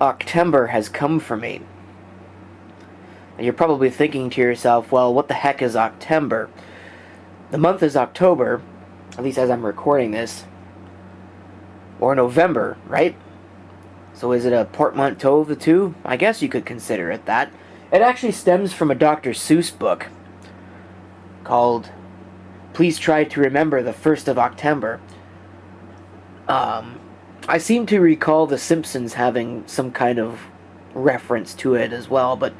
Octember has come for me. And you're probably thinking to yourself, well, what the heck is Octember? The month is October, at least as I'm recording this, or November, right? So is it a portmanteau of the two? I guess you could consider it that. It actually stems from a Dr. Seuss book called Please Try to Remember the 1st of Octember. I seem to recall The Simpsons having some kind of reference to it as well, but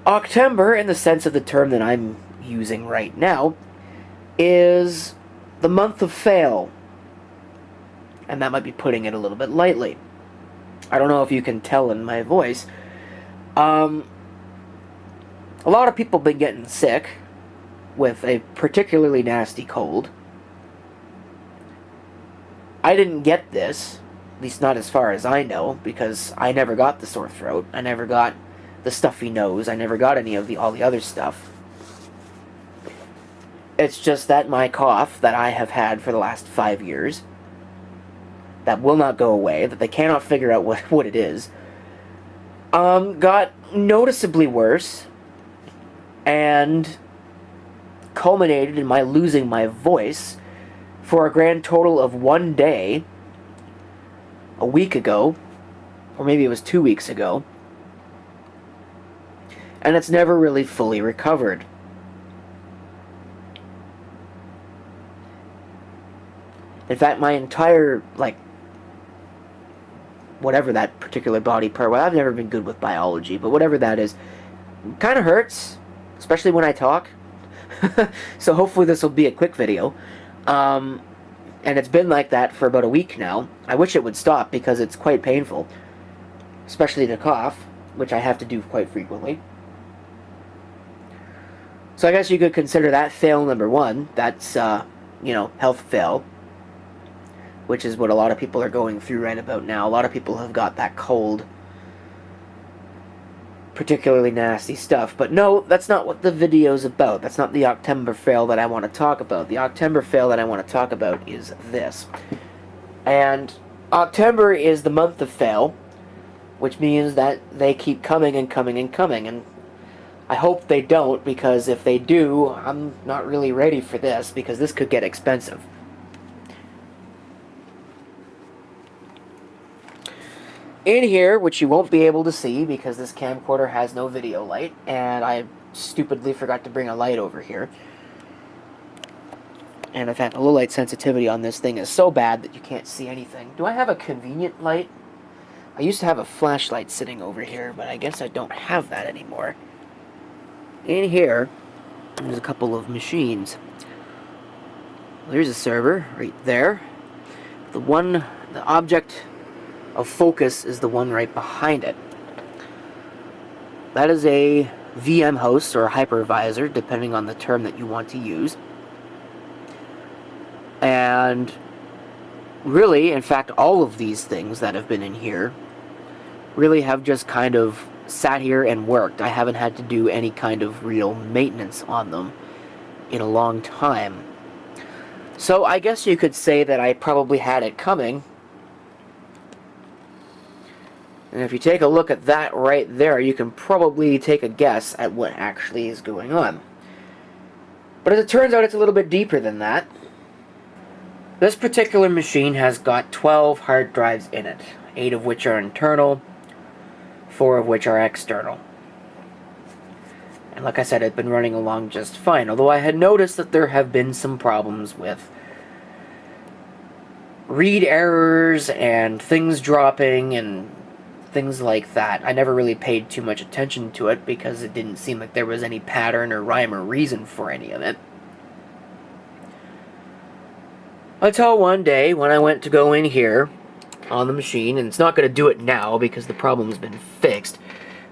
Octember, in the sense of the term that I'm using right now, is the month of fail. And that might be putting it a little bit lightly. I don't know if you can tell in my voice. A lot of people have been getting sick with a particularly nasty cold. I didn't get this, at least not as far as I know, because I never got the sore throat. I never got the stuffy nose. I never got any of all the other stuff. It's just that my cough that I have had for the last 5 years, that will not go away, that they cannot figure out what it is, got noticeably worse and culminated in my losing my voice for a grand total of 1 day, a week ago, or maybe it was 2 weeks ago, and it's never really fully recovered. In fact, my entire, whatever that particular body part, well, I've never been good with biology, but whatever that is, kind of hurts, especially when I talk. So hopefully this will be a quick video. And it's been like that for about a week now. I wish it would stop because it's quite painful, especially to cough, which I have to do quite frequently. So I guess you could consider that fail number one. That's, health fail, which is what a lot of people are going through right about now. A lot of people have got that cold, particularly nasty stuff. But no, that's not what the video's about. That's not the Octember fail that I want to talk about. The Octember fail that I want to talk about is this. And Octember is the month of fail, which means that they keep coming and coming and coming. And I hope they don't, because if they do, I'm not really ready for this, because this could get expensive. In here, which you won't be able to see because this camcorder has no video light, and I stupidly forgot to bring a light over here. And in fact, the low light sensitivity on this thing is so bad that you can't see anything. Do I have a convenient light? I used to have a flashlight sitting over here, but I guess I don't have that anymore. In here, there's a couple of machines. There's a server right there. The object of focus is the one right behind it. That is a VM host or a hypervisor, depending on the term that you want to use. And really, in fact, all of these things that have been in here really have just kind of sat here and worked. I haven't had to do any kind of real maintenance on them in a long time. So I guess you could say that I probably had it coming. And if you take a look at that right there, you can probably take a guess at what actually is going on. But as it turns out, it's a little bit deeper than that. This particular machine has got 12 hard drives in it, 8 of which are internal, 4 of which are external. And like I said, it's been running along just fine, although I had noticed that there have been some problems with read errors and things dropping and things like that. I never really paid too much attention to it because it didn't seem like there was any pattern or rhyme or reason for any of it. Until one day when I went to go in here on the machine, and it's not going to do it now because the problem's been fixed,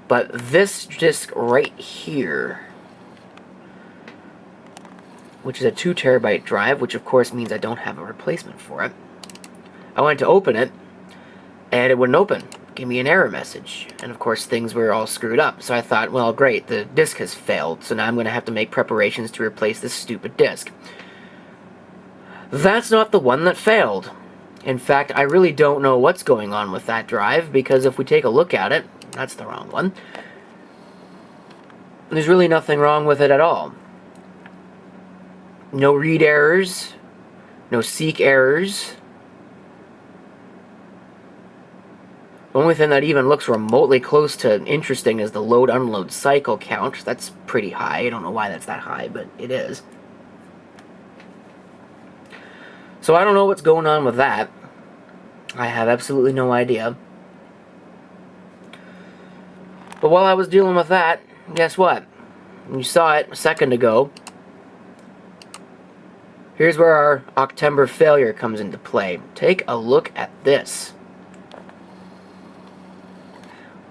but this disk right here, which is a 2 terabyte drive, which of course means I don't have a replacement for it. I went to open it, and it wouldn't open. Give me an error message. And of course things were all screwed up. So I thought, well, great, the disk has failed, so now I'm going to have to make preparations to replace this stupid disk. That's not the one that failed. In fact, I really don't know what's going on with that drive, because if we take a look at it, that's the wrong one. There's really nothing wrong with it at all. No read errors, no seek errors. The only thing that even looks remotely close to interesting is the load-unload cycle count. That's pretty high. I don't know why that's that high, but it is. So I don't know what's going on with that. I have absolutely no idea. But while I was dealing with that, guess what? You saw it a second ago. Here's where our Octember failure comes into play. Take a look at this.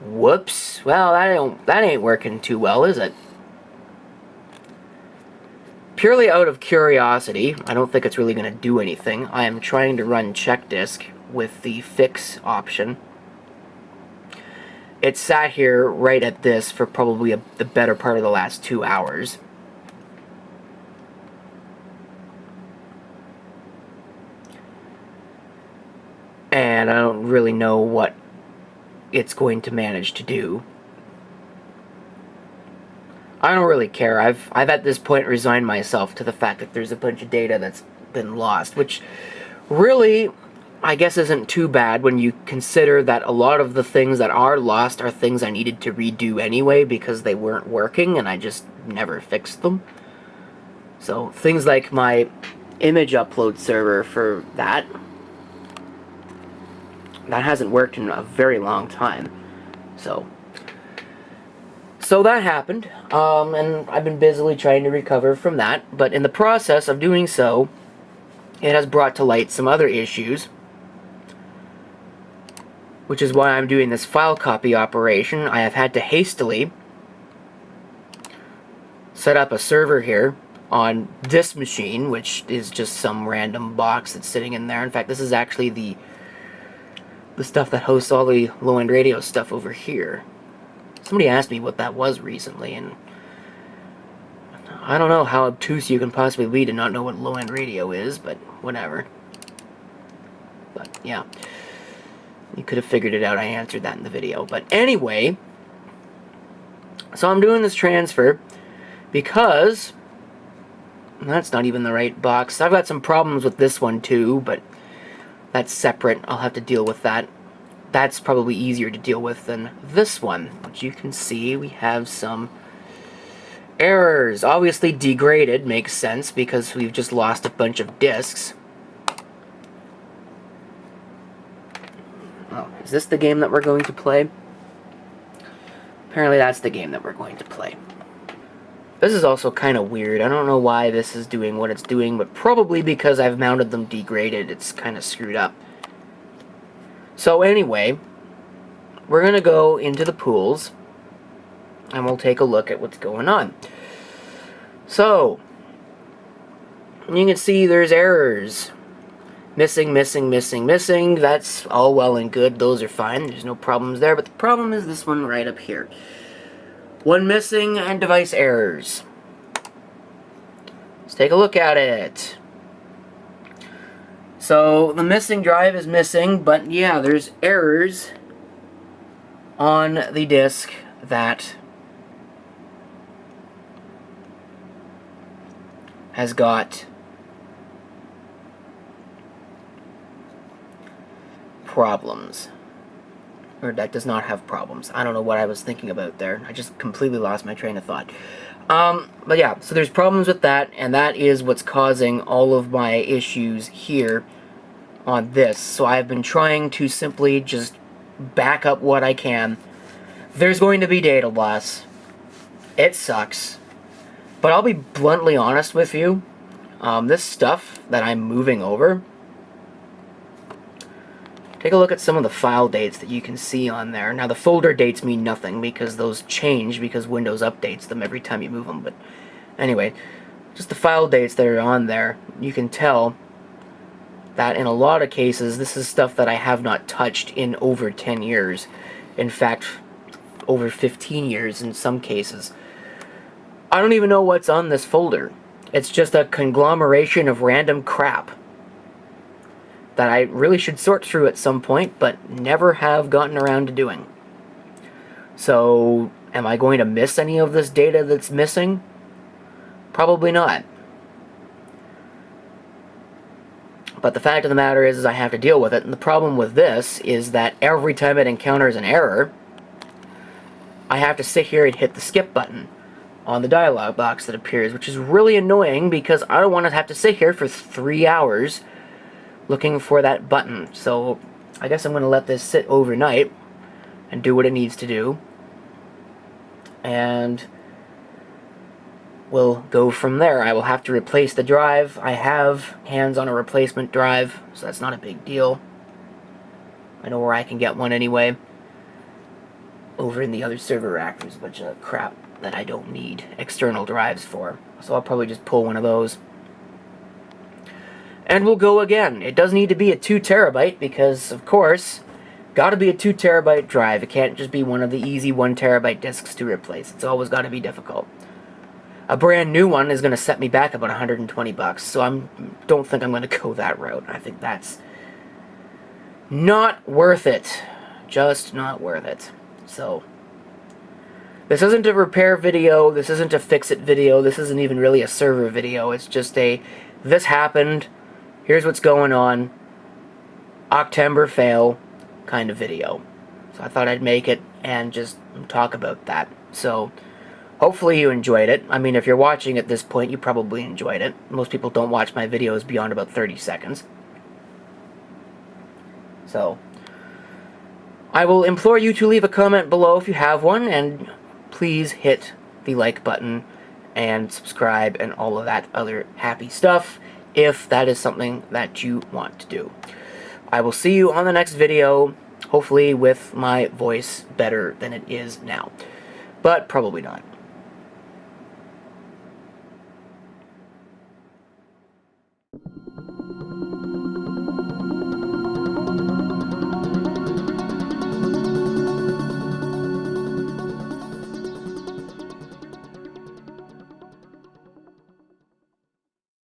Whoops. Well, that ain't working too well, is it? Purely out of curiosity, I don't think it's really going to do anything. I am trying to run check disk with the fix option. It sat here right at this for probably the better part of the last 2 hours. And I don't really know what it's going to manage to do. I don't really care. I've at this point resigned myself to the fact that there's a bunch of data that's been lost, which really, I guess, isn't too bad when you consider that a lot of the things that are lost are things I needed to redo anyway because they weren't working and I just never fixed them. So things like my image upload server for that hasn't worked in a very long time. So that happened, and I've been busily trying to recover from that, but in the process of doing so, it has brought to light some other issues, which is why I'm doing this file copy operation. I have had to hastily set up a server here on this machine, which is just some random box that's sitting in there. In fact, this is actually the stuff that hosts all the low-end radio stuff over here. Somebody asked me what that was recently, and I don't know how obtuse you can possibly be to not know what low-end radio is, but whatever. But, yeah. You could have figured it out. I answered that in the video. But anyway, so I'm doing this transfer because that's not even the right box. I've got some problems with this one too, but that's separate. I'll have to deal with that. That's probably easier to deal with than this one, which you can see we have some errors. Obviously degraded makes sense because we've just lost a bunch of disks. Oh, is this the game that we're going to play? Apparently that's the game that we're going to play. This is also kind of weird. I don't know why this is doing what it's doing, but probably because I've mounted them degraded, it's kind of screwed up. So anyway, we're going to go into the pools, and we'll take a look at what's going on. So, you can see there's errors. Missing, missing, missing, missing. That's all well and good. Those are fine. There's no problems there. But the problem is this one right up here. One missing and device errors. Let's take a look at it. So the missing drive is missing, but yeah, there's errors on the disk that has got problems. Or that does not have problems. I don't know what I was thinking about there. I just completely lost my train of thought. But yeah, so there's problems with that, and that is what's causing all of my issues here on this. So I've been trying to simply just back up what I can. There's going to be data loss. It sucks. But I'll be bluntly honest with you. This stuff that I'm moving over, take a look at some of the file dates that you can see on there. Now, the folder dates mean nothing because those change because Windows updates them every time you move them. But anyway, just the file dates that are on there, you can tell that in a lot of cases, this is stuff that I have not touched in over 10 years. In fact, over 15 years in some cases. I don't even know what's on this folder. It's just a conglomeration of random crap that I really should sort through at some point, but never have gotten around to doing. So, am I going to miss any of this data that's missing? Probably not. But the fact of the matter is I have to deal with it, and the problem with this is that every time it encounters an error, I have to sit here and hit the skip button on the dialog box that appears, which is really annoying because I don't want to have to sit here for 3 hours looking for that button. So I guess I'm going to let this sit overnight and do what it needs to do, and we'll go from there. I will have to replace the drive. I have hands on a replacement drive, so that's not a big deal. I know where I can get one anyway. Over in the other server rack, there's a bunch of crap that I don't need external drives for, so I'll probably just pull one of those. And we'll go again. It does need to be a 2 terabyte because, of course, gotta be a 2 terabyte drive. It can't just be one of the easy 1 terabyte disks to replace. It's always got to be difficult. A brand new one is going to set me back about $120, so I don't think I'm going to go that route. I think that's not worth it. Just not worth it. So, this isn't a repair video, this isn't a fix-it video, this isn't even really a server video, it's just a, this happened, here's what's going on, Octember fail kind of video. So I thought I'd make it and just talk about that. So, hopefully you enjoyed it. I mean, if you're watching at this point, you probably enjoyed it. Most people don't watch my videos beyond about 30 seconds. So, I will implore you to leave a comment below if you have one, and please hit the like button and subscribe and all of that other happy stuff if that is something that you want to do. I will see you on the next video, hopefully with my voice better than it is now, but probably not.